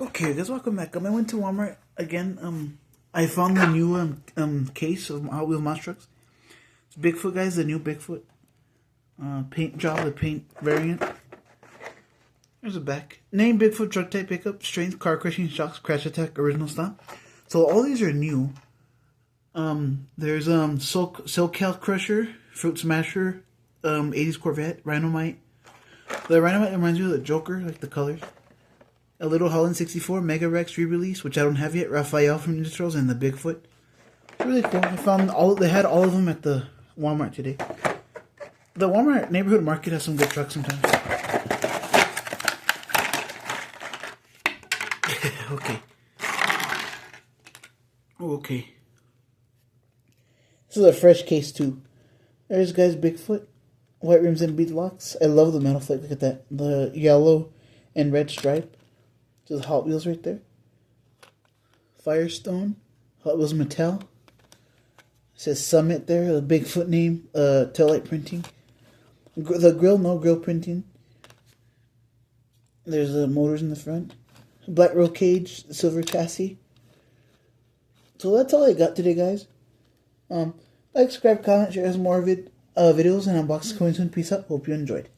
Okay, guys, welcome back. I went to Walmart again. I found the new case of Hot Wheels monster trucks. It's Bigfoot, guys. The new Bigfoot. Paint job, the paint variant. There's a back. Name: Bigfoot truck type pickup, strength, car crushing shocks, crash attack, original style. So all these are new. There's SoCal Crusher, Fruit Smasher, 80s Corvette, Rhinomite. The Rhinomite reminds me of the Joker, like the colors. A Little Holland 64, Mega Rex re-release, which I don't have yet. Raphael from Ninja Turtles and the Bigfoot. Really cool. I found they had all of them at the Walmart today. The Walmart neighborhood market has some good trucks sometimes. Okay. Okay. This is a fresh case too. There's guys Bigfoot. White rims and bead locks. I love the metal flake. Look at that. The yellow and red stripe. Just Hot Wheels right there. Firestone. Hot Wheels Mattel. It says Summit there. The Bigfoot name. Taillight printing. The grill, no grill printing. There's the motors in the front. Black roll cage. Silver chassis. So that's all I got today, guys. Like, subscribe, comment, share some more videos, and unboxing coming soon. Peace out. Hope you enjoyed.